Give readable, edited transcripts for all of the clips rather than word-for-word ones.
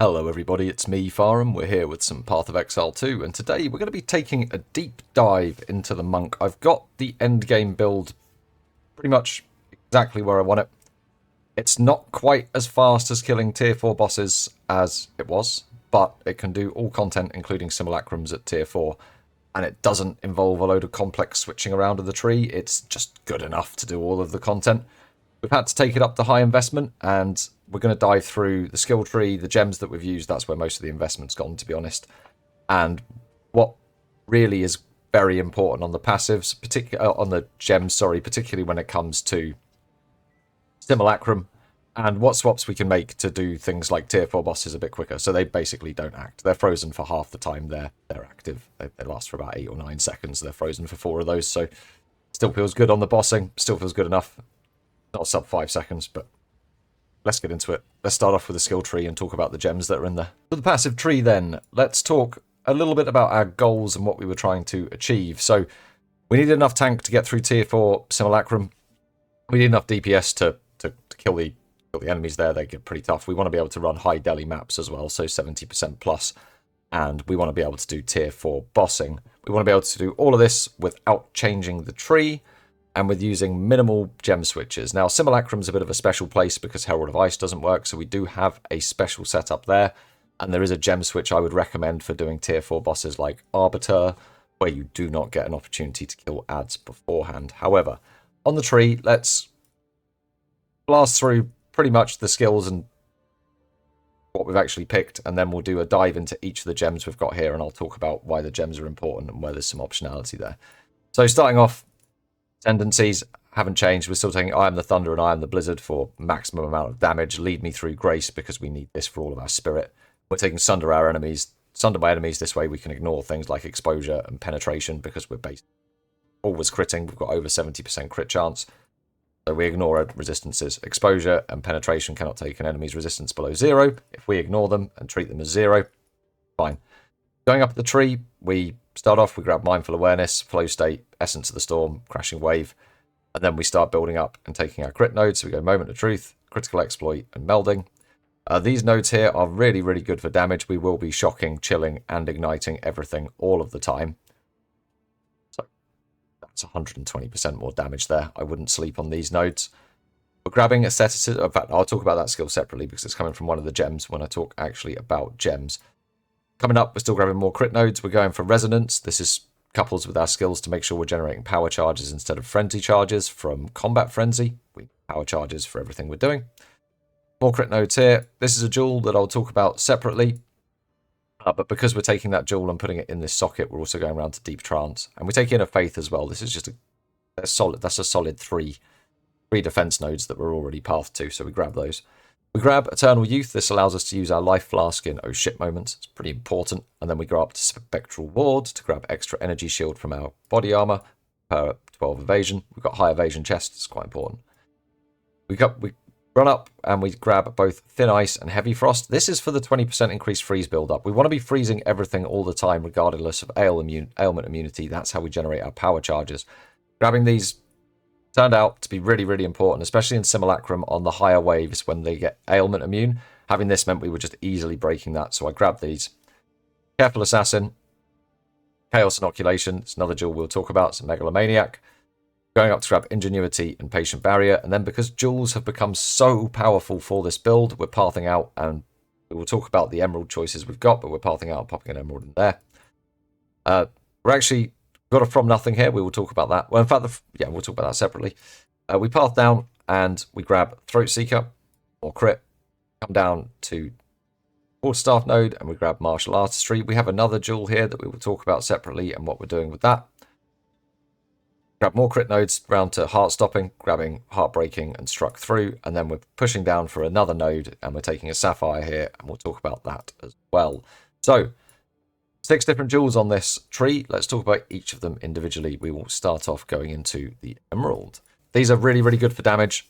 Hello everybody, it's me, Farham. We're here with some Path of Exile 2, and today we're going to be taking a deep dive into the Monk. I've got the endgame build pretty much exactly where I want it. It's not quite as fast as killing tier 4 bosses as it was, but it can do all content including simulacrums at tier 4, and it doesn't involve a load of complex switching around of the tree. It's just good enough to do all of the content. We've had to take it up to high investment, and we're going to dive through the skill tree, the gems that we've used. That's where most of the investment's gone, to be honest. And what really is very important on the passives, on the gems, particularly when it comes to simulacrum, and what swaps we can make to do things like tier 4 bosses a bit quicker. So they basically don't act. They're frozen for half the time they're active. They last for about 8 or 9 seconds. They're frozen for 4 of those, so still feels good on the bossing. Still feels good enough. Not sub 5 seconds, but let's get into it. Let's start off with the skill tree and talk about the gems that are in there. For the passive tree then, let's talk a little bit about our goals and what we were trying to achieve. So we needed enough tank to get through tier 4 simulacrum. We need enough DPS to kill the enemies there. They get pretty tough. We want to be able to run high Deli maps as well, so 70% plus. And we want to be able to do tier 4 bossing. We want to be able to do all of this without changing the tree, and with using minimal gem switches. Now, Simulacrum's a bit of a special place because Herald of Ice doesn't work, so we do have a special setup there, and there is a gem switch I would recommend for doing tier 4 bosses like Arbiter, where you do not get an opportunity to kill ads beforehand. However, on the tree, let's blast through pretty much the skills and what we've actually picked, and then we'll do a dive into each of the gems we've got here, and I'll talk about why the gems are important and where there's some optionality there. So starting off, tendencies haven't changed. We're still taking I Am the Thunder and I Am the Blizzard for maximum amount of damage. Lead me through Grace because we need this for all of our spirit. We're taking Sunder my enemies. This way we can ignore things like exposure and penetration because we're based always critting. We've got over 70% crit chance. So we ignore resistances. Exposure and penetration cannot take an enemy's resistance below 0. If we ignore them and treat them as 0, fine. Going up the tree, we start off, we grab Mindful Awareness, Flow State, Essence of the Storm, Crashing Wave, and then we start building up and taking our crit nodes. So we go Moment of Truth, Critical Exploit, and Melding. These nodes here are really, really good for damage. We will be shocking, chilling, and igniting everything all of the time. So that's 120% more damage there. I wouldn't sleep on these nodes. We're grabbing Asceticism. In fact, I'll talk about that skill separately because it's coming from one of the gems when I talk actually about gems. Coming up, we're still grabbing more crit nodes. We're going for Resonance. This is couples with our skills to make sure we're generating power charges instead of frenzy charges from Combat Frenzy. We need power charges for everything we're doing. More crit nodes here. This is a jewel that I'll talk about separately. But because we're taking that jewel and putting it in this socket, we're also going around to Deep Trance. And we take Inner Faith as well. This is just a solid three defense nodes that we're already pathed to, so we grab those. We grab Eternal Youth. This allows us to use our Life Flask in oh shit moments. It's pretty important. And then we go up to Spectral Ward to grab extra energy shield from our body armor per 12 evasion. We've got high evasion chest. It's quite important. We run up and we grab both Thin Ice and Heavy Frost. This is for the 20% increased freeze build-up. We want to be freezing everything all the time regardless of ailment immunity. That's how we generate our power charges. Grabbing these turned out to be really, really important, especially in Simulacrum on the higher waves when they get ailment immune. Having this meant we were just easily breaking that, so I grabbed these. Careful Assassin, Chaos Inoculation, it's another jewel we'll talk about, it's a Megalomaniac. Going up to grab Ingenuity and Patient Barrier, and then because jewels have become so powerful for this build, we're pathing out, and we will talk about the emerald choices we've got, but we're pathing out and popping an emerald in there. We're actually got a From Nothing here. We will talk about that. Well, in fact, we'll talk about that separately. We path down and we grab Throat Seeker or Crit. Come down to Quarterstaff node and we grab Martial Artistry. We have another jewel here that we will talk about separately and what we're doing with that. Grab more crit nodes round to Heart Stopping, grabbing Heartbreaking and Struck Through, and then we're pushing down for another node and we're taking a Sapphire here and we'll talk about that as well. So 6 different jewels on this tree. Let's talk about each of them individually. We will start off going into the Emerald. These are really, really good for damage.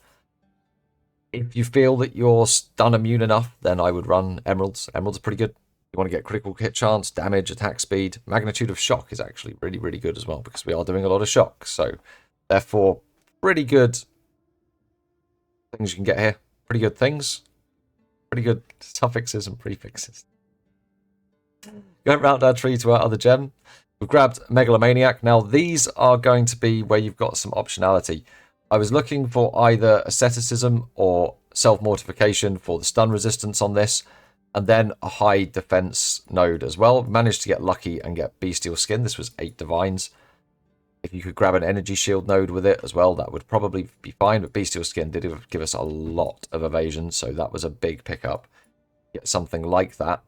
If you feel that you're stun immune enough, then I would run Emeralds. Emeralds are pretty good. You want to get critical hit chance, damage, attack speed. Magnitude of shock is actually really, really good as well because we are doing a lot of shock. So, therefore, pretty good things you can get here. Pretty good things. Pretty good suffixes and prefixes. Going round our tree to our other gem. We've grabbed Megalomaniac. Now, these are going to be where you've got some optionality. I was looking for either asceticism or self-mortification for the stun resistance on this, and then a high defense node as well. Managed to get lucky and get bestial skin. This was 8 divines. If you could grab an energy shield node with it as well, that would probably be fine. But bestial skin did give us a lot of evasion, so that was a big pickup. Get something like that.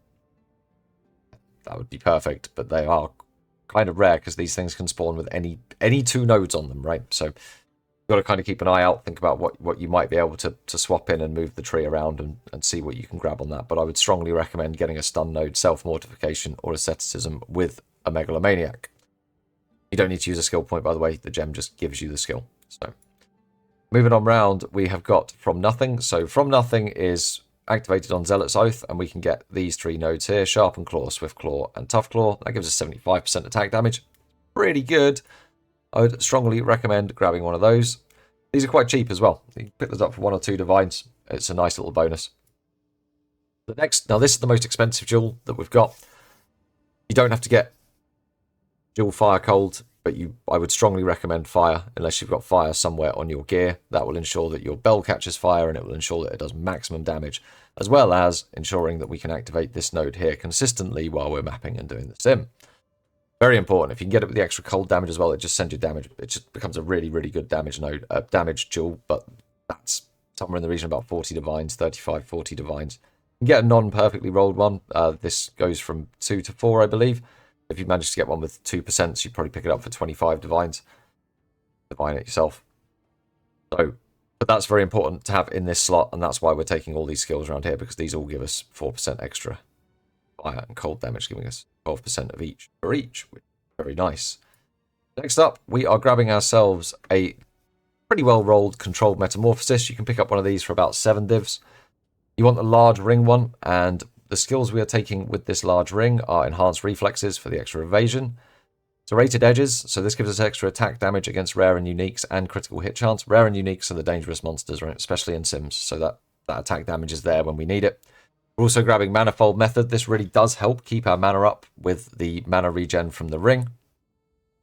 That would be perfect, but they are kind of rare because these things can spawn with any 2 nodes on them, right? So you've got to kind of keep an eye out, think about what you might be able to swap in and move the tree around and see what you can grab on that. But I would strongly recommend getting a stun node, self-mortification, or asceticism with a Megalomaniac. You don't need to use a skill point, by the way. The gem just gives you the skill. So moving on round, we have got From Nothing. So From Nothing is activated on Zealot's Oath, and we can get these 3 nodes here: Sharpened Claw, Swift Claw, and Tough Claw. That gives us 75% attack damage. Pretty good. I would strongly recommend grabbing one of those. These are quite cheap as well. You can pick those up for 1 or 2 divines. It's a nice little bonus. The next, now this is the most expensive jewel that we've got. You don't have to get Jewel Fire Cold, but I would strongly recommend Fire, unless you've got Fire somewhere on your gear. That will ensure that your bell catches fire, and it will ensure that it does maximum damage, as well as ensuring that we can activate this node here consistently while we're mapping and doing the sim. Very important. If you can get it with the extra cold damage as well, it just sends you damage. It just becomes a really, really good damage node, damage jewel, but that's somewhere in the region of about 40 divines, 35, 40 divines. You can get a non-perfectly rolled one. This goes from 2 to 4, I believe. If you manage to get one with 2%, so you'd probably pick it up for 25 divines. Divine it yourself. So, but that's very important to have in this slot, and that's why we're taking all these skills around here, because these all give us 4% extra fire and cold damage, giving us 12% of each for each, which is very nice. Next up, we are grabbing ourselves a pretty well rolled controlled metamorphosis. You can pick up one of these for about 7 divs. You want the large ring one, and the skills we are taking with this large ring are enhanced reflexes for the extra evasion. Serrated edges, so this gives us extra attack damage against rare and uniques and critical hit chance. Rare and uniques are the dangerous monsters, right? Especially in sims, so that attack damage is there when we need it. We're also grabbing Manifold Method. This really does help keep our mana up with the mana regen from the ring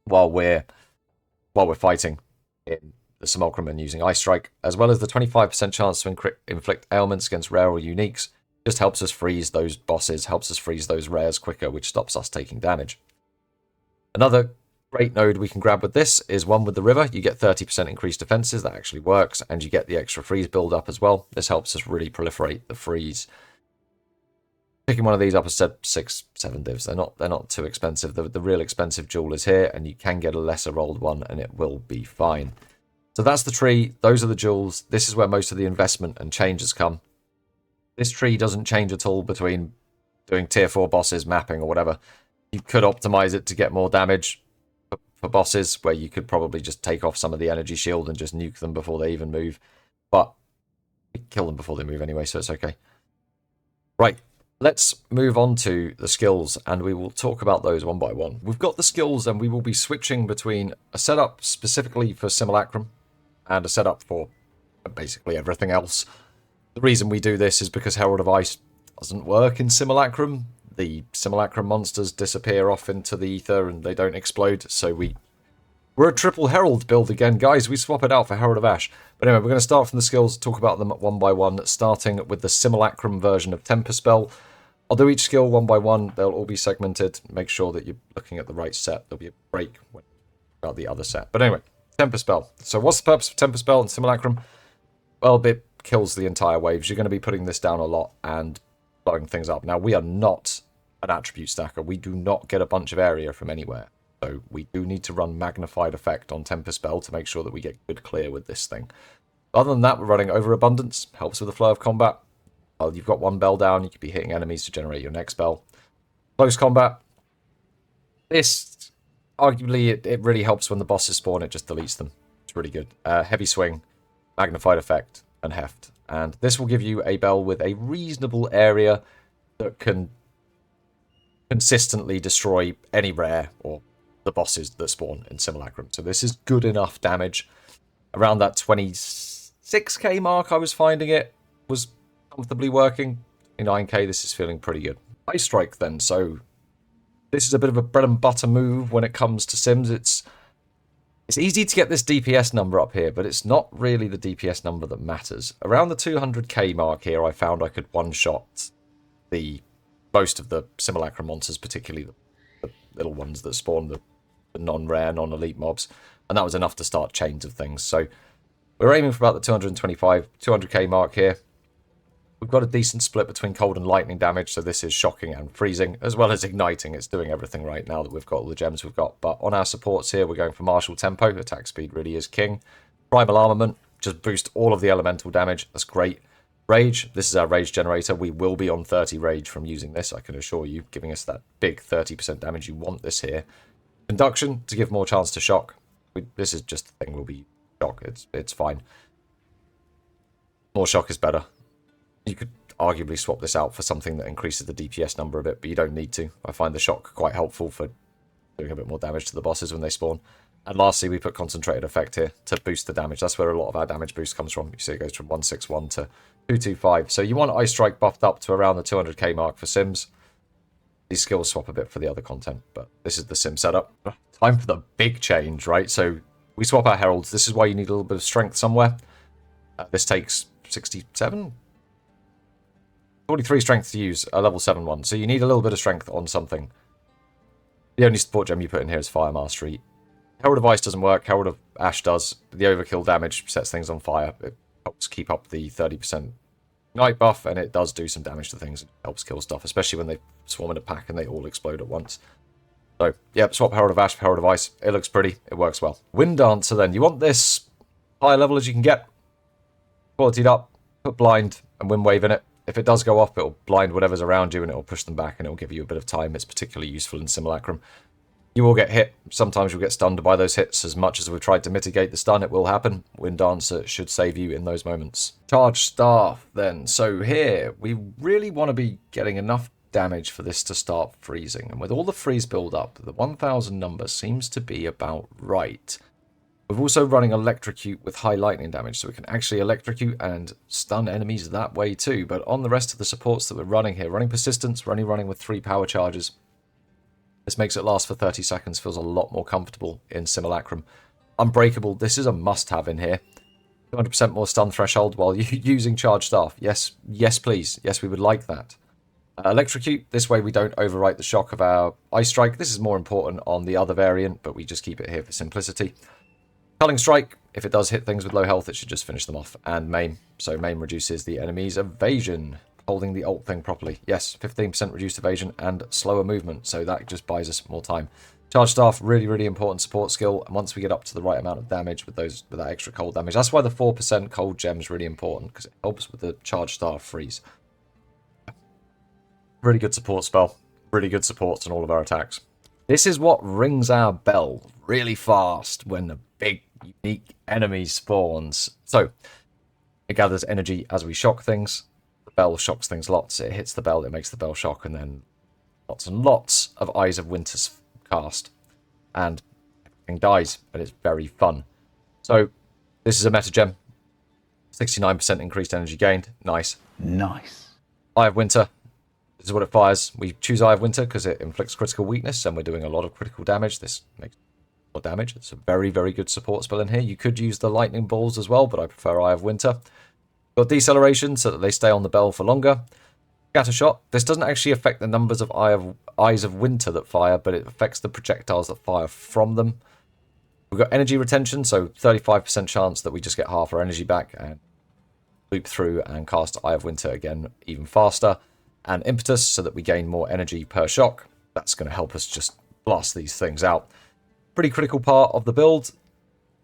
while we're fighting in the Simulacrum and using Ice Strike, as well as the 25% chance to inflict ailments against rare or uniques. Just helps us freeze those bosses, helps us freeze those rares quicker, which stops us taking damage. Another great node we can grab with this is one with the river. You get 30% increased defenses. That actually works, and you get the extra freeze build up as well. This helps us really proliferate the freeze. Picking one of these up, as I said, 6, 7 divs. They're not too expensive. The real expensive jewel is here, and you can get a lesser rolled one, and it will be fine. So that's the tree. Those are the jewels. This is where most of the investment and changes come. This tree doesn't change at all between doing tier 4 bosses, mapping, or whatever. You could optimize it to get more damage for bosses, where you could probably just take off some of the energy shield and just nuke them before they even move. But kill them before they move anyway, so it's okay. Right, let's move on to the skills, and we will talk about those one by one. We've got the skills, and we will be switching between a setup specifically for Simulacrum and a setup for basically everything else. The reason we do this is because Herald of Ice doesn't work in Simulacrum. The Simulacrum monsters disappear off into the ether and they don't explode, so we're a triple Herald build again, guys. We swap it out for Herald of Ash. But anyway, we're going to start from the skills, talk about them one by one, starting with the Simulacrum version of Tempest spell. I'll do each skill one by one. They'll all be segmented. Make sure that you're looking at the right set. There'll be a break when about the other set. But anyway, Tempest spell. So what's the purpose of Tempest spell and Simulacrum? Well, it kills the entire waves. You're going to be putting this down a lot and blowing things up. Now, we are not an attribute stacker. We do not get a bunch of area from anywhere. So we do need to run magnified effect on Tempest spell to make sure that we get good clear with this thing. Other than that, we're running overabundance. Helps with the flow of combat. Well, you've got one bell down. You could be hitting enemies to generate your next bell. Close combat. This, arguably, it really helps when the bosses spawn. It just deletes them. It's really good. Heavy swing, magnified effect, and heft. And this will give you a bell with a reasonable area that can consistently destroy any rare or the bosses that spawn in Simulacrum. So this is good enough damage. Around that 26k mark I was finding it was comfortably working. 29k, this is feeling pretty good. Ice Strike then, so this is a bit of a bread and butter move when it comes to Sims. It's easy to get this DPS number up here, but it's not really the DPS number that matters. Around the 200k mark here, I found I could one-shot most of the simulacrum monsters, particularly the little ones that spawn the non-rare, non-elite mobs, and that was enough to start chains of things. So we're aiming for about the 200k mark here. We've got a decent split between cold and lightning damage, so this is shocking and freezing, as well as igniting. It's doing everything right now that we've got all the gems we've got. But on our supports here, we're going for martial tempo. Attack speed really is king. Primal armament, just boost all of the elemental damage. That's great. Rage, this is our rage generator. We will be on 30 rage from using this, I can assure you, giving us that big 30% damage. You want this here. Conduction, to give more chance to shock. This is just the thing, we'll be shock. It's fine. More shock is better. You could arguably swap this out for something that increases the DPS number a bit, but you don't need to. I find the shock quite helpful for doing a bit more damage to the bosses when they spawn. And lastly, we put concentrated effect here to boost the damage. That's where a lot of our damage boost comes from. You see it goes from 161 to 225. So you want Ice Strike buffed up to around the 200k mark for Sims. These skills swap a bit for the other content, but this is the Sim setup. Time for the big change, right? So we swap our heralds. This is why you need a little bit of strength somewhere. This takes 67? 43 strength to use a level 7 one. So you need a little bit of strength on something. The only support gem you put in here is Fire Mastery. Herald of Ice doesn't work. Herald of Ash does. The overkill damage sets things on fire. It helps keep up the 30% ignite buff, and it does do some damage to things. It helps kill stuff, especially when they swarm in a pack and they all explode at once. So, yep, swap Herald of Ash for Herald of Ice. It looks pretty. It works well. Wind Dancer then. You want this high level as you can get. Qualityed up. Put Blind and Wind Wave in it. If it does go off, it'll blind whatever's around you and it'll push them back and it'll give you a bit of time. It's particularly useful in Simulacrum. You will get hit. Sometimes you'll get stunned by those hits. As much as we've tried to mitigate the stun, it will happen. Wind Dancer should save you in those moments. Charge Staff then. So here, we really want to be getting enough damage for this to start freezing. And with all the freeze build up, the 1000 number seems to be about right. We're also running Electrocute with high lightning damage, so we can actually electrocute and stun enemies that way too. But on the rest of the supports that we're running here, running Persistence, we're only running with 3 power charges. This makes it last for 30 seconds, feels a lot more comfortable in Simulacrum. Unbreakable, this is a must-have in here. 200% more stun threshold while using Charge Staff. Yes, yes please. Yes, we would like that. Electrocute, this way we don't overwrite the shock of our Ice Strike. This is more important on the other variant, but we just keep it here for simplicity. Culling Strike, if it does hit things with low health, it should just finish them off. And Maim, so Maim reduces the enemy's evasion, holding the ult thing properly. Yes, 15% reduced evasion and slower movement, so that just buys us more time. Charge Staff, really, really important support skill, and once we get up to the right amount of damage with that extra cold damage, that's why the 4% cold gem is really important, because it helps with the Charge Staff freeze. Really good support spell, really good supports on all of our attacks. This is what rings our bell really fast when the big unique enemy spawns. So it gathers energy as we shock things. The bell shocks things lots. It hits the bell, it makes the bell shock, and then lots and lots of Eyes of Winter's cast. And everything dies, and it's very fun. So this is a meta gem. 69% increased energy gained. Nice. Nice. Eye of Winter. This is what it fires. We choose Eye of Winter because it inflicts critical weakness, and we're doing a lot of critical damage. This makes more damage. It's a very, very good support spell in here. You could use the lightning balls as well, but I prefer Eye of Winter. Got deceleration so that they stay on the bell for longer. Scatter shot. This doesn't actually affect the numbers of Eyes of Winter that fire, but it affects the projectiles that fire from them. We've got energy retention, so 35% chance that we just get half our energy back and loop through and cast Eye of Winter again even faster. And impetus, so that we gain more energy per shock. That's going to help us just blast these things out. Pretty critical part of the build.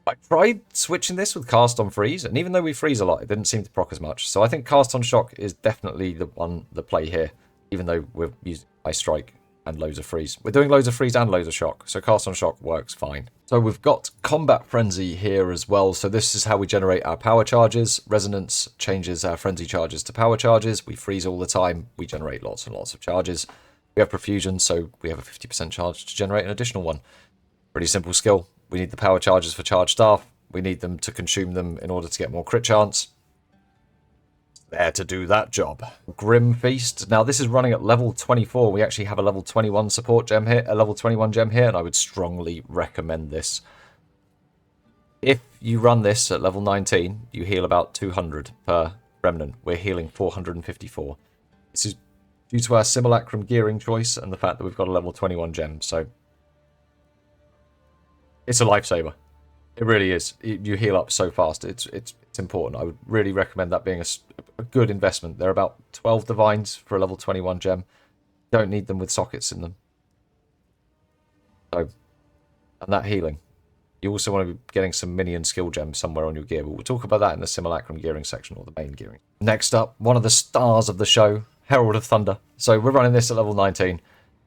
I tried switching this with cast on freeze, and even though we freeze a lot, it didn't seem to proc as much. So I think cast on shock is definitely the play here, even though we're using Ice Strike and loads of freeze. We're doing loads of freeze and loads of shock, so cast on shock works fine. So we've got Combat Frenzy here as well. So this is how we generate our power charges. Resonance changes our frenzy charges to power charges. We freeze all the time. We generate lots and lots of charges. We have Profusion, so we have a 50% charge to generate an additional one. Pretty simple skill. We need the power charges for Charge Staff. We need them to consume them in order to get more crit chance. there to do that job. Grim Feast. Now, this is running at level 24. We actually have a level 21 support gem here, a level 21 gem here, and I would strongly recommend this. If you run this at level 19, you heal about 200 per remnant. We're healing 454. This is due to our simulacrum gearing choice and the fact that we've got a level 21 gem, so it's a lifesaver. It really is. You heal up so fast. It's important. I would really recommend that being a good investment. They're about 12 divines for a level 21 gem. Don't need them with sockets in them. So, and that healing. You also want to be getting some minion skill gems somewhere on your gear, but we'll talk about that in the simulacrum gearing section, or the main gearing. Next up, one of the stars of the show, Herald of Thunder. So we're running this at level 19,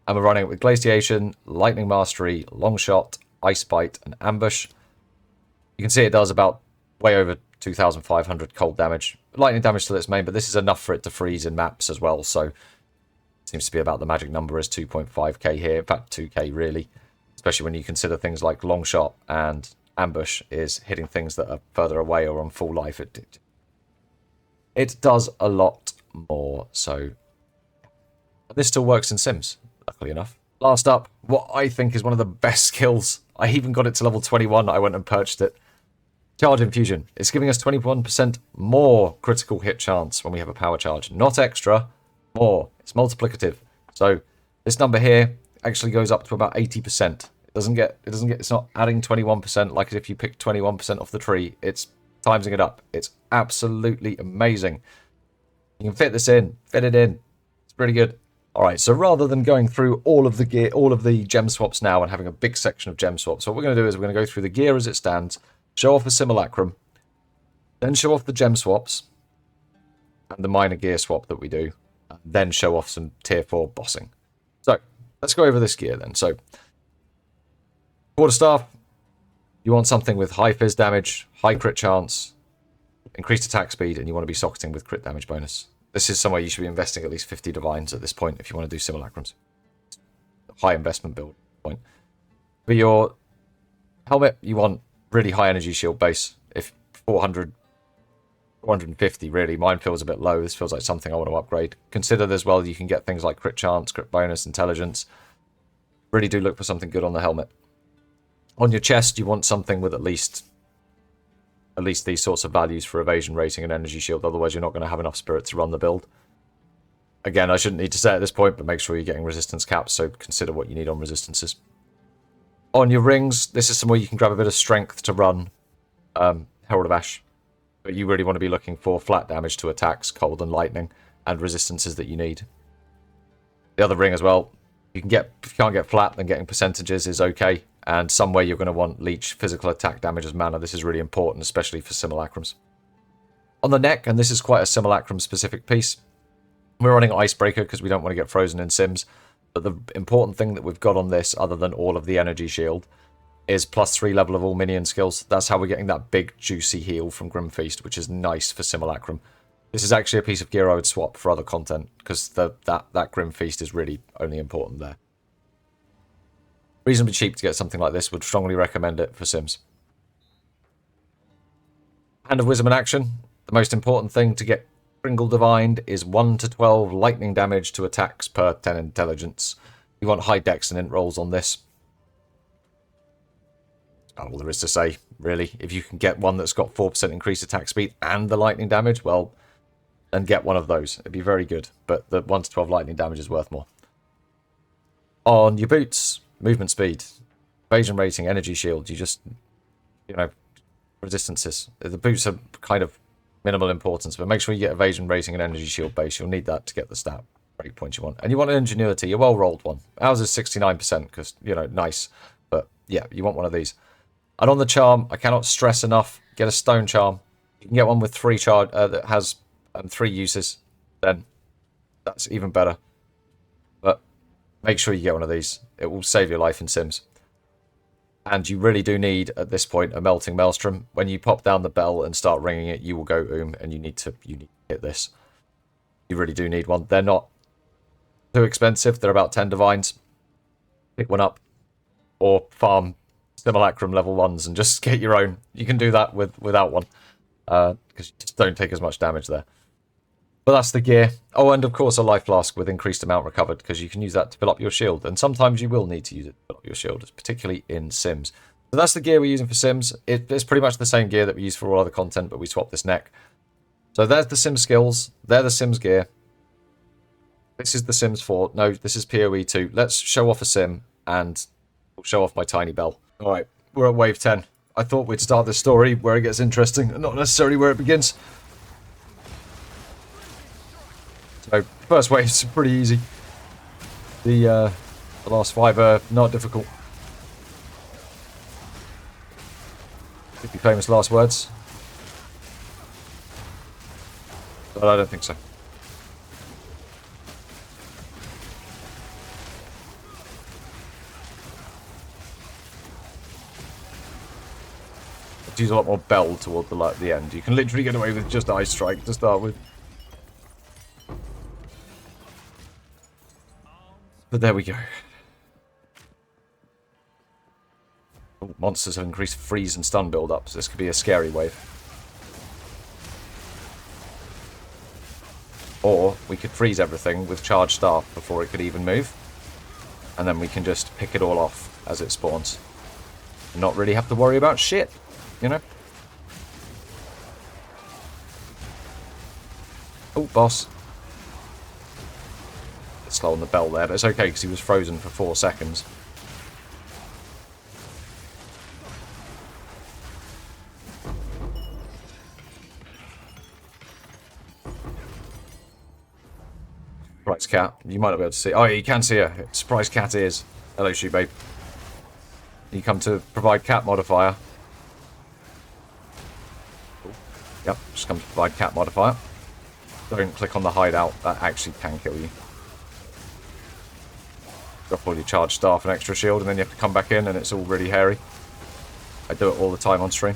and we're running it with Glaciation, Lightning Mastery, Long Shot, Ice Bite, and Ambush. You can see it does about way over 2,500 cold damage. Lightning damage to its main, but this is enough for it to freeze in maps as well, so it seems to be about the magic number is 2.5k here, in fact 2k really. Especially when you consider things like Long Shot and Ambush is hitting things that are further away or on full life. It does a lot more, so this still works in Sims, luckily enough. Last up, what I think is one of the best skills. I even got it to level 21. I went and purchased it. Charge Infusion. It's giving us 21% more critical hit chance when we have a power charge. Not extra, more. It's multiplicative. So this number here actually goes up to about 80%. It's not adding 21% like if you pick 21% off the tree. It's timesing it up. It's absolutely amazing. You can fit this in, fit it in. It's pretty good. All right, so rather than going through all of the gear, all of the gem swaps now and having a big section of gem swaps, what we're going to do is we're going to go through the gear as it stands, show off a simulacrum, then show off the gem swaps and the minor gear swap that we do, and then show off some tier 4 bossing. So let's go over this gear then. So quarterstaff, you want something with high fizz damage, high crit chance, increased attack speed, and you want to be socketing with crit damage bonus. This is somewhere you should be investing at least 50 divines at this point if you want to do simulacrums. High investment build point. For your helmet, you want really high energy shield base. If 450 really, mine feels a bit low. This feels like something I want to upgrade. Consider as well you can get things like crit chance, crit bonus, intelligence. Really do look for something good on the helmet. On your chest, you want something with at least these sorts of values for evasion rating and energy shield. Otherwise, you're not going to have enough spirit to run the build. Again, I shouldn't need to say at this point, but make sure you're getting resistance caps, so consider what you need on resistances. On your rings, this is somewhere you can grab a bit of strength to run Herald of Ask. But you really want to be looking for flat damage to attacks, cold and lightning, and resistances that you need. The other ring as well, if you can't get flat, then getting percentages is okay. And somewhere you're going to want leech, physical attack damage as mana. This is really important, especially for simulacrums. On the neck, and this is quite a simulacrum specific piece, we're running Icebreaker because we don't want to get frozen in Sims. But the important thing that we've got on this, other than all of the energy shield, is +3 level of all minion skills. That's how we're getting that big juicy heal from Grim Feast, which is nice for simulacrum. This is actually a piece of gear I would swap for other content because that Grim Feast is really only important there. Reasonably cheap to get something like this. Would strongly recommend it for Sims. Hand of Wisdom in action. The most important thing to get Kringle Divined is 1 to 12 lightning damage to attacks per 10 intelligence. You want high dex and int rolls on this. That's about all there is to say, really. If you can get one that's got 4% increased attack speed and the lightning damage, well, then get one of those. It'd be very good. But the 1 to 12 lightning damage is worth more. On your boots, movement speed, evasion rating, energy shield, you just, resistances. The boots are kind of minimal importance, but make sure you get evasion rating and energy shield base. You'll need that to get the stat breakpoint you want. And you want an ingenuity, a well-rolled one. Ours is 69% because, nice. But yeah, you want one of these. And on the charm, I cannot stress enough, get a stone charm. You can get one with 3 charge that has 3 uses. Then that's even better. But make sure you get one of these. It will save your life in Sims. And you really do need, at this point, a Melting Maelstrom. When you pop down the bell and start ringing it, you will go and you need to hit this. You really do need one. They're not too expensive. They're about 10 divines. Pick one up. Or farm Simulacrum level 1s and just get your own. You can do that without one. Because you just don't take as much damage there. But that's the gear. Oh, and of course a life flask with increased amount recovered, because you can use that to fill up your shield. And sometimes you will need to use it to fill up your shield, particularly in Sims. So that's the gear we're using for Sims. It's pretty much the same gear that we use for all other content, but we swap this neck. So there's the Sims skills. They're the Sims gear. This is the Sims 4. No, this is PoE 2. Let's show off a Sim, and we'll show off my tiny bell. Alright, we're at wave 10. I thought we'd start this story where it gets interesting, and not necessarily where it begins. So, first wave's pretty easy. The last 5 are not difficult. Could be famous last words. But I don't think so. Let's use a lot more bell toward the end. You can literally get away with just Ice Strike to start with. But there we go. Oh, monsters have increased freeze and stun build-up, so this could be a scary wave. Or we could freeze everything with charged staff before it could even move. And then we can just pick it all off as it spawns. And not really have to worry about shit, you know? Oh, boss. Slow on the bell there, but it's okay because he was frozen for 4 seconds. Surprise cat. You might not be able to see. Oh, yeah, you can see her. Surprise cat is. Hello, shoe babe. You come to provide cat modifier. Yep, just come to provide cat modifier. Don't click on the hideout. That actually can kill you. Drop all your charged staff and extra shield, and then you have to come back in, and it's all really hairy. I do it all the time on stream.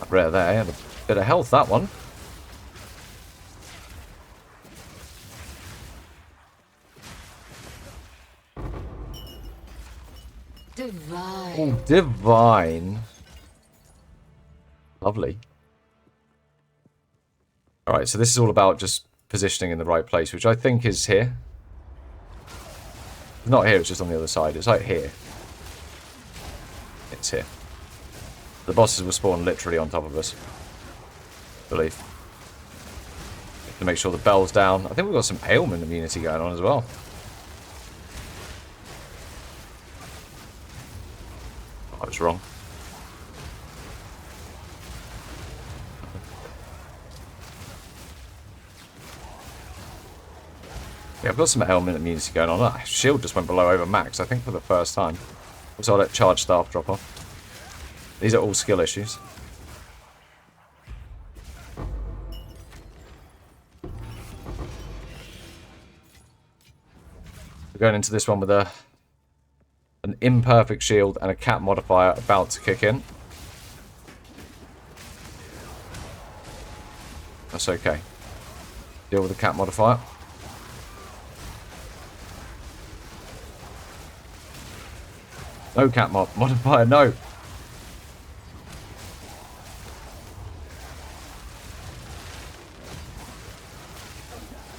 That rare there, had a bit of health, that one. Divine. Oh, divine. Lovely. Alright, so this is all about just positioning in the right place, which I think is here. It's not here, it's just on the other side. It's like here. It's here. The bosses will spawn literally on top of us. I believe. To make sure the bell's down. I think we've got some ailment immunity going on as well. I was wrong. Yeah, I've got some ailment immunity going on. Ah, shield just went below over max, I think, for the first time. Also, I'll let charge staff drop off. These are all skill issues. We're going into this one with an imperfect shield and a cat modifier about to kick in. That's okay. Deal with the cat modifier. No cat modifier, no.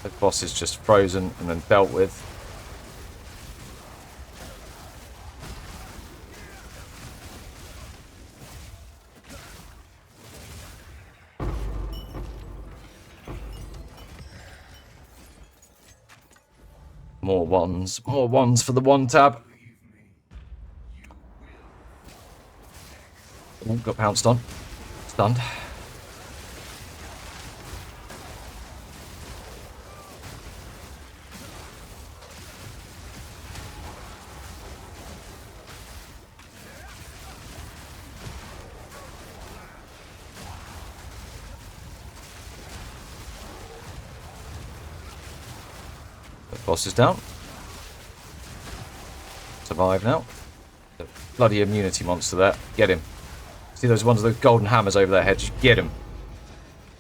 The boss is just frozen and then dealt with. More ones for the one tab. Oh, got pounced on. Stunned. The boss is down. Survive now. The bloody immunity monster there. Get him. See those ones with those golden hammers over their head? Just get him.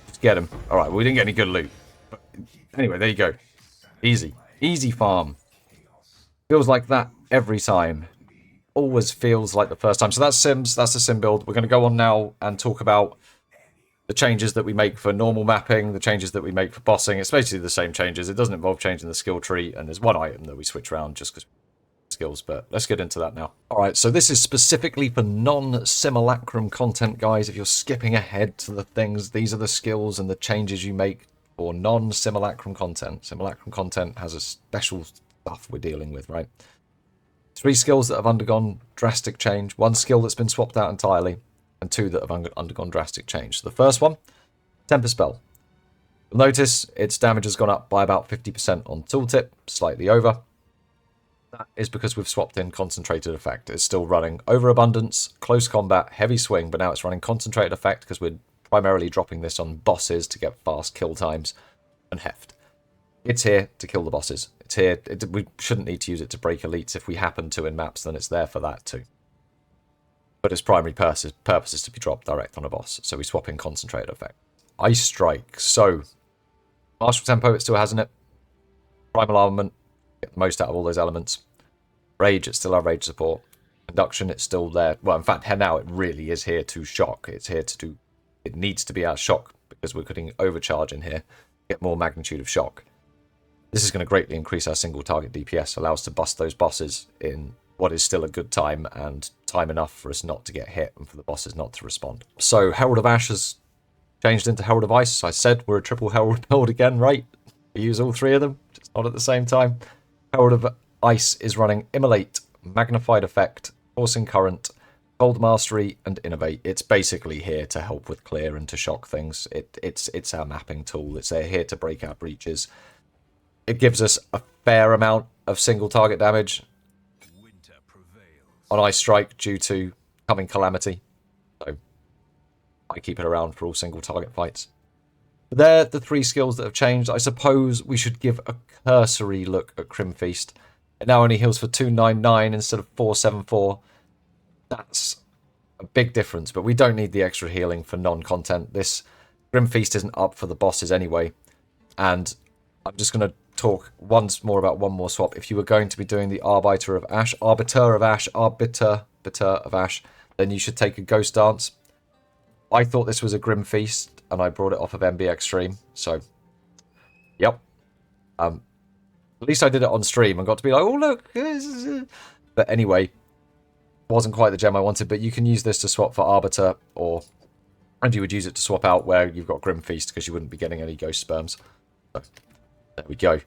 Just get him. Alright, well, we didn't get any good loot. But anyway, there you go. Easy. Easy farm. Feels like that every time. always feels like the first time. So that's Sims, that's the Sim build. We're going to go on now and talk about the changes that we make for normal mapping, the changes that we make for bossing. It's basically the same changes. It doesn't involve changing the skill tree, and there's one item that we switch around just because skills, but let's get into that now. All right, so this is specifically for non-simulacrum content, guys. If you're skipping ahead to the things, these are the skills and the changes you make for non-simulacrum content. Simulacrum content has a special stuff we're dealing with, right? 3 skills that have undergone drastic change, 1 skill that's been swapped out entirely, and 2 that have undergone drastic change. So the first one, Tempest spell. You'll notice its damage has gone up by about 50% on tooltip, slightly over. That is because we've swapped in concentrated effect. It's still running overabundance, close combat, heavy swing, but now it's running concentrated effect because we're primarily dropping this on bosses to get fast kill times and heft. It's here to kill the bosses. It's here. We shouldn't need to use it to break elites. If we happen to in maps, then it's there for that too. But its primary purpose is to be dropped direct on a boss, so we swap in concentrated effect. Ice Strike. So, martial tempo, it still has in it. Primal armament, get the most out of all those elements. Rage, it's still our rage support. Induction, it's still there. Well, in fact, now it really is here to shock. It's here to do... It needs to be our shock, because we're putting overcharge in here. Get more magnitude of shock. This is going to greatly increase our single target DPS, allow us to bust those bosses in what is still a good time, and time enough for us not to get hit and for the bosses not to respond. So, Herald of Ash has changed into Herald of Ice. I said we're a triple Herald build again, right? We use all 3 of them, just not at the same time. Herald of Ice is running Immolate, Magnified Effect, Forcing Current, Cold Mastery, and Innovate. It's basically here to help with clear and to shock things. It's our mapping tool. It's here to break our breaches. It gives us a fair amount of single target damage on Ice Strike due to coming Calamity. So I keep it around for all single target fights. They're the 3 skills that have changed. I suppose we should give a cursory look at Crim Feast. It now only heals for 299 instead of 474. That's a big difference, but we don't need the extra healing for non-content. This Grim Feast isn't up for the bosses anyway. And I'm just going to talk once more about one more swap. If you were going to be doing the Arbiter of Ash, then you should take a Ghost Dance. I thought this was a Grim Feast, and I brought it off of MBX Stream, so, yep. At least I did it on stream and got to be like, oh look, but anyway, wasn't quite the gem I wanted, but you can use this to swap for Arbiter, and you would use it to swap out where you've got Grim Feast, because you wouldn't be getting any Ghost Sperms. So, there we go.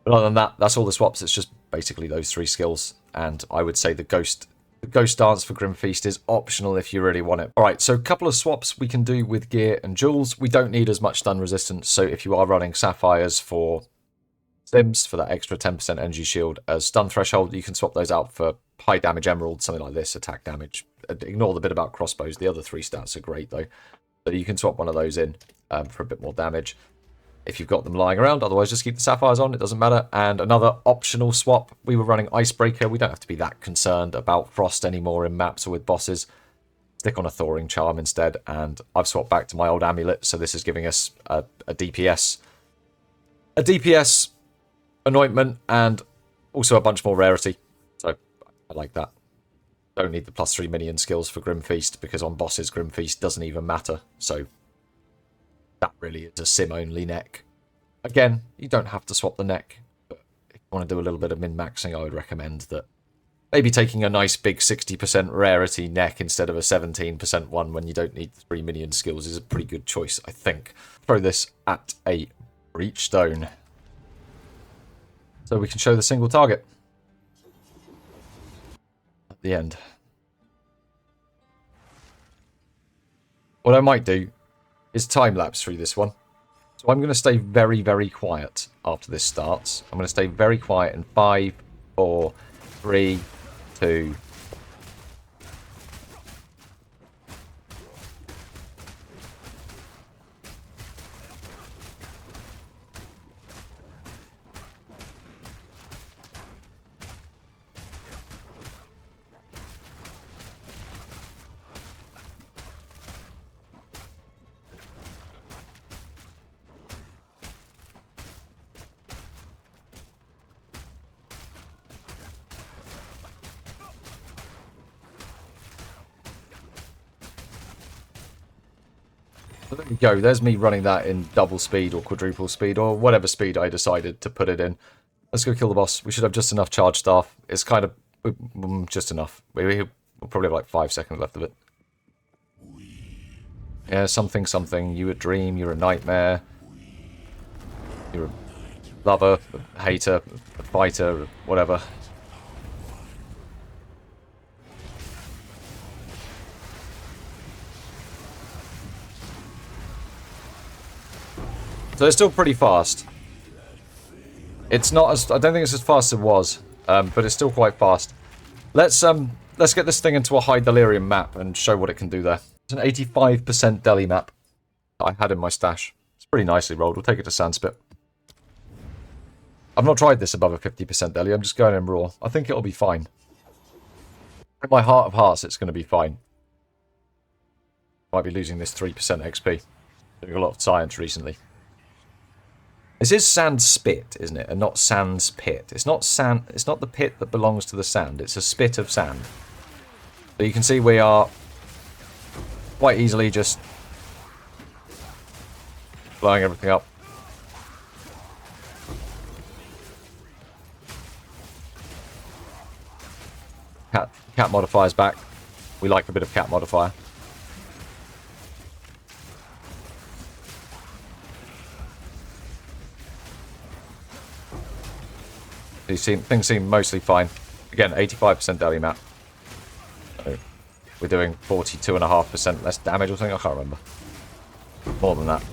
But other than that, that's all the swaps. It's just basically those 3 skills. And I would say the Ghost Dance for Grim Feast is optional if you really want it. Alright, so a couple of swaps we can do with gear and jewels. We don't need as much stun resistance, so if you are running Sapphires for Sims, for that extra 10% energy shield as stun threshold, you can swap those out for high damage emerald, something like this, attack damage. Ignore the bit about crossbows. The other 3 stats are great, though. So you can swap one of those in for a bit more damage if you've got them lying around. Otherwise, just keep the Sapphires on. It doesn't matter. And another optional swap. We were running Icebreaker. We don't have to be that concerned about Frost anymore in maps or with bosses. Stick on a Thawing Charm instead. And I've swapped back to my old Amulet. So this is giving us a DPS. A DPS anointment and also a bunch more rarity. So I like that. Don't need the +3 minion skills for Grim Feast, because on bosses, Grim Feast doesn't even matter. So that really is a sim-only neck. Again, you don't have to swap the neck, but if you want to do a little bit of min-maxing, I would recommend that maybe taking a nice big 60% rarity neck instead of a 17% one when you don't need 3 minion skills is a pretty good choice, I think. Throw this at a Breachstone, so we can show the single target at the end. What I might do is time-lapse through this one. So I'm going to stay very, very quiet after this starts. I'm going to stay very quiet in 5, 4, 3, 2... So there you go. There's me running that in double speed or quadruple speed or whatever speed I decided to put it in. Let's go kill the boss. We should have just enough charge staff. It's kind of just enough. We'll probably have like 5 seconds left of it. Yeah, something, something. You a dream, you're a nightmare. You're a lover, a hater, a fighter, whatever. So it's still pretty fast. It's not as... I don't think it's as fast as it was, but it's still quite fast. Let's get this thing into a high delirium map and show what it can do there. It's an 85% Deli map that I had in my stash. It's pretty nicely rolled. We'll take it to Sandspit. I've not tried this above a 50% Deli. I'm just going in raw. I think it'll be fine. In my heart of hearts, it's going to be fine. Might be losing this 3% XP. Doing a lot of science recently. This is sand spit, isn't it? And not sand's pit. It's not sand. It's not the pit that belongs to the sand. It's a spit of sand. So you can see we are quite easily just blowing everything up. Cat modifier's back. We like a bit of cat modifier. Things seem mostly fine. Again, 85% Deli map. So we're doing 42.5% less damage or something. I can't remember. More than that.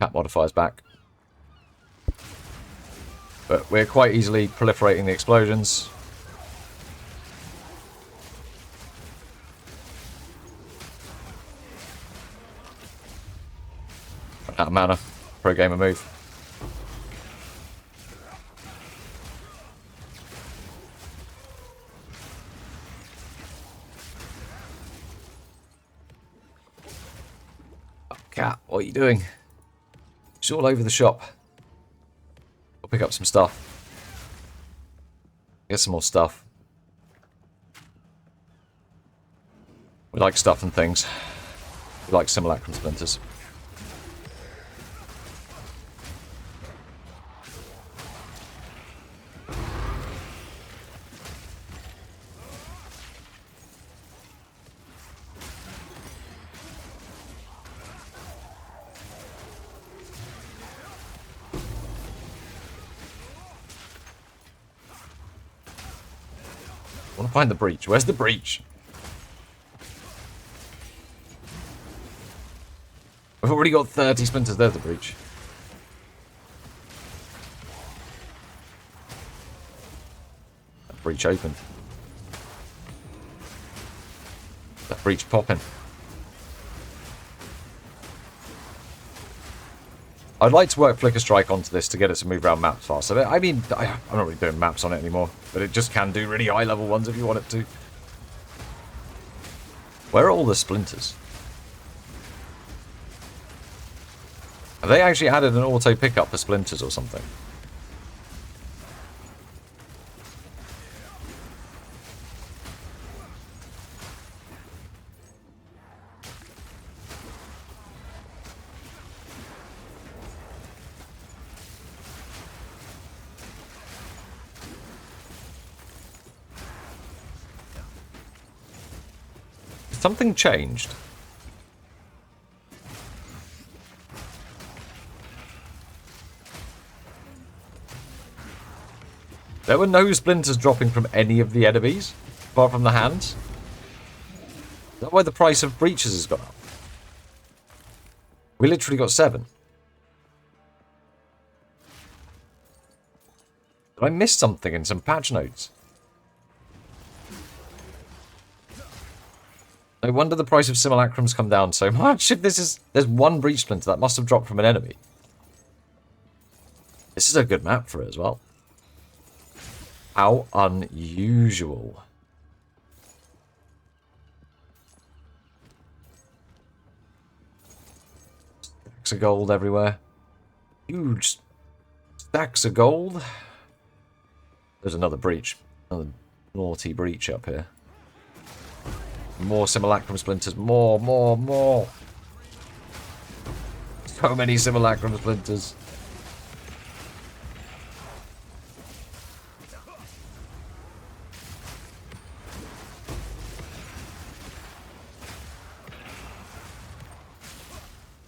Cat modifier's back. But we're quite easily proliferating the explosions. Out of mana. Pro gamer move. Oh, cat, what are you doing? She's all over the shop. We'll pick up some stuff. Get some more stuff. We like stuff and things. We like simulacrum splinters. I want to find the breach. Where's the breach? I've already got 30 splinters. There's the breach. That breach open. That breach popping. I'd like to work Flicker Strike onto this to get it to move around maps faster. I mean, I'm not really doing maps on it anymore, but it just can do really high level ones if you want it to. Where are all the splinters? Have they actually added an auto pickup for splinters or something? Something changed. There were no splinters dropping from any of the enemies, apart from the hands. Is that why the price of breaches has gone up? We literally got 7. Did I miss something in some patch notes? No wonder the price of simulacrums come down so much. If there's one breach splinter that must have dropped from an enemy. This is a good map for it as well. How unusual. Stacks of gold everywhere. Huge stacks of gold. There's another breach. Another naughty breach up here. More simulacrum splinters. More. So many simulacrum splinters.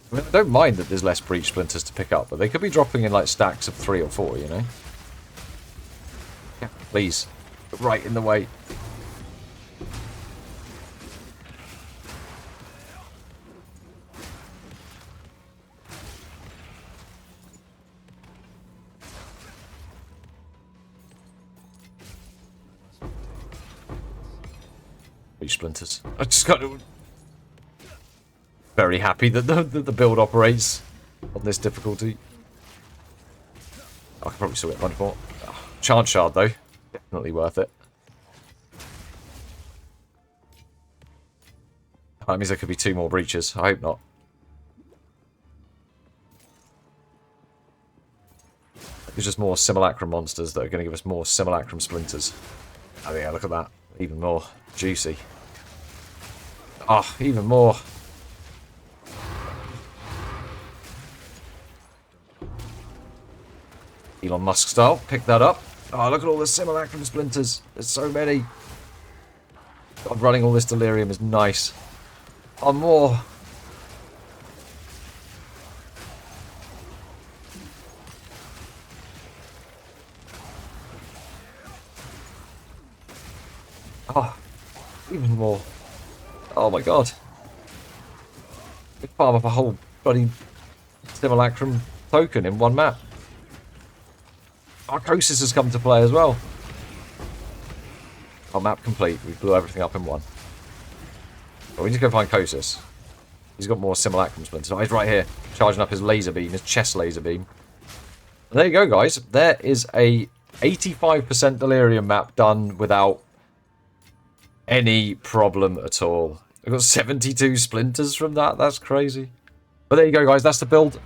I mean, I don't mind that there's less breach splinters to pick up, but they could be dropping in like stacks of 3 or 4, you know? Yeah, please. Right in the way. Breach splinters. I just got to... Very happy that the build operates on this difficulty. I could probably still get much more. Oh, Chant Shard, though. Definitely worth it. That means there could be 2 more breaches. I hope not. There's just more simulacrum monsters that are going to give us more simulacrum splinters. Oh yeah, look at that. Even more juicy. Ah, oh, even more. Elon Musk style. Pick that up. Oh, look at all the simulacrum splinters. There's so many. God, running all this delirium is nice. Oh, more. Oh, even more. Oh my god. We farm up a whole bloody simulacrum token in one map. Arcosis has come to play as well. Our map complete. We blew everything up in one. But we need to go find Kosis. He's got more simulacrum splinters. Oh, he's right here. Charging up his laser beam, his chest laser beam. And there you go, guys. There is a 85% delirium map done without any problem at all. We've got 72 splinters from that. That's crazy. But there you go, guys. That's the build.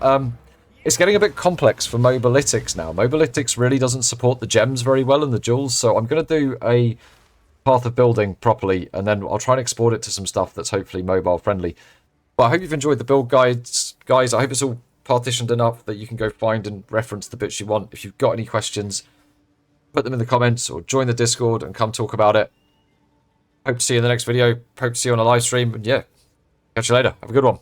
It's getting a bit complex for Mobalytics now. Mobalytics really doesn't support the gems very well and the jewels, so I'm going to do a path of building properly, and then I'll try and export it to some stuff that's hopefully mobile friendly. But I hope you've enjoyed the build guides, guys. I hope it's all partitioned enough that you can go find and reference the bits you want. If you've got any questions, put them in the comments or join the Discord and come talk about it. Hope to see you in the next video. Hope to see you on a live stream. And yeah, catch you later. Have a good one.